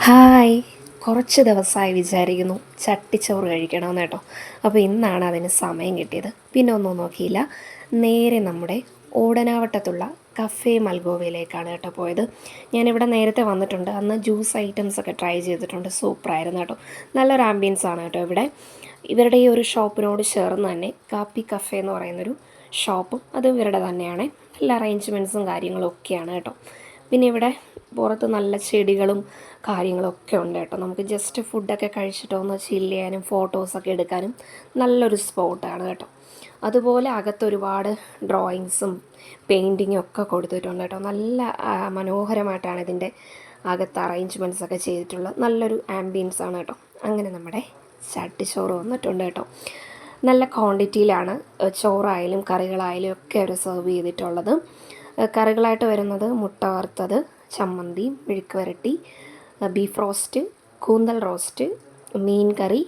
Hi, കുറച്ച് ദിവസമായി വിചാരിക്കുന്നു ചട്ടിച്ചോറ് കഴിക്കണമെന്ന് കേട്ടോ. അപ്പോൾ ഇന്നാണ് അതിന് സമയം കിട്ടിയത്. പിന്നെ ഒന്നും നോക്കിയില്ല, നേരെ നമ്മുടെ ഓടനാവട്ടത്തുള്ള കഫേ മൽഗോവയിലേക്കാണ് കേട്ടോ പോയത്. ഞാനിവിടെ നേരത്തെ വന്നിട്ടുണ്ട്, അന്ന് ജ്യൂസ് ഐറ്റംസൊക്കെ ട്രൈ ചെയ്തിട്ടുണ്ട്. സൂപ്പറായിരുന്നു കേട്ടോ. നല്ലൊരു ആംബിയൻസ് ആണ് കേട്ടോ ഇവിടെ. ഇവരുടെ ഈ ഒരു ഷോപ്പിനോട് ചേർന്ന് തന്നെ കാപ്പി കഫേ എന്ന് പറയുന്നൊരു ഷോപ്പും അതും ഇവരുടെ തന്നെയാണ്. എല്ലാ അറേഞ്ച്മെൻറ്റ്സും കാര്യങ്ങളും ഒക്കെയാണ് കേട്ടോ. പിന്നെ ഇവിടെ പുറത്ത് നല്ല ചെടികളും കാര്യങ്ങളൊക്കെ ഉണ്ട് കേട്ടോ. നമുക്ക് ജസ്റ്റ് ഫുഡൊക്കെ കഴിച്ചിട്ട് ഒന്ന് ചില്ല് ചെയ്യാനും ഫോട്ടോസൊക്കെ എടുക്കാനും നല്ലൊരു സ്പോട്ടാണ് കേട്ടോ. അതുപോലെ അകത്തൊരുപാട് ഡ്രോയിങ്സും പെയിൻറ്റിങ്ങും ഒക്കെ കൊടുത്തിട്ടുണ്ട് കേട്ടോ. നല്ല മനോഹരമായിട്ടാണ് ഇതിൻ്റെ അകത്ത് അറേഞ്ച്മെൻറ്റ്സ് ഒക്കെ ചെയ്തിട്ടുള്ളത്. നല്ലൊരു ആംബിയൻസ് ആണ് കേട്ടോ. അങ്ങനെ നമ്മുടെ ചട്ടിച്ചോറ് വന്നിട്ടുണ്ട് കേട്ടോ. നല്ല ക്വാണ്ടിറ്റിയിലാണ് ചോറായാലും കറികളായാലും ഒക്കെ അവർ സെർവ് ചെയ്തിട്ടുള്ളത്. കറികളായിട്ട് വരുന്നത് മുട്ട വറുത്തത്, ചമ്മന്തി, മെഴുക്ക് വരട്ടി, ബീഫ് റോസ്റ്റ്, കൂന്തൽ റോസ്റ്റ്, മീൻ കറി,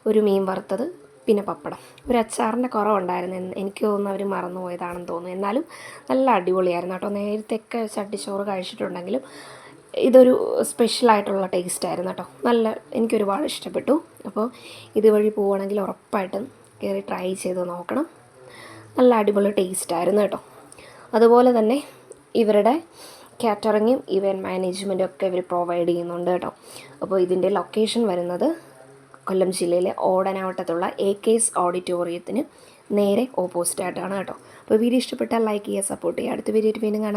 ഒരു മീൻ വറുത്തത്, പിന്നെ പപ്പടം. ഒരു അച്ചാറിൻ്റെ കുറവുണ്ടായിരുന്നു. എനിക്ക് തോന്നുന്നു അവർ മറന്നു പോയതാണെന്ന് തോന്നുന്നു. എന്നാലും നല്ല അടിപൊളിയായിരുന്നു കേട്ടോ. നേരത്തെയൊക്കെ ചട്ടിച്ചോറ് കഴിച്ചിട്ടുണ്ടെങ്കിലും ഇതൊരു സ്പെഷ്യലായിട്ടുള്ള ടേസ്റ്റായിരുന്നു കേട്ടോ. എനിക്കൊരുപാട് ഇഷ്ടപ്പെട്ടു. അപ്പോൾ ഇതുവഴി പോവുകയാണെങ്കിൽ ഉറപ്പായിട്ടും കയറി ട്രൈ ചെയ്ത് നോക്കണം. നല്ല അടിപൊളി ടേസ്റ്റായിരുന്നു കേട്ടോ. അതുപോലെ തന്നെ ഇവരുടെ കാറ്ററിങ്ങും ഇവൻറ്റ് മാനേജ്മെൻറ്റും ഒക്കെ ഇവർ പ്രൊവൈഡ് ചെയ്യുന്നുണ്ട് കേട്ടോ. അപ്പോൾ ഇതിൻ്റെ ലൊക്കേഷൻ വരുന്നത് കൊല്ലം ജില്ലയിലെ ഓടനാവട്ടത്തുള്ള AKS ഓഡിറ്റോറിയത്തിന് നേരെ ഓപ്പോസിറ്റായിട്ടാണ് കേട്ടോ. അപ്പോൾ വീഡിയോ ഇഷ്ടപ്പെട്ടാൽ ലൈക്ക് ചെയ്യുക, സപ്പോർട്ട് ചെയ്യുക. അടുത്ത വീഡിയോയിൽ വീണ്ടും കാണാം.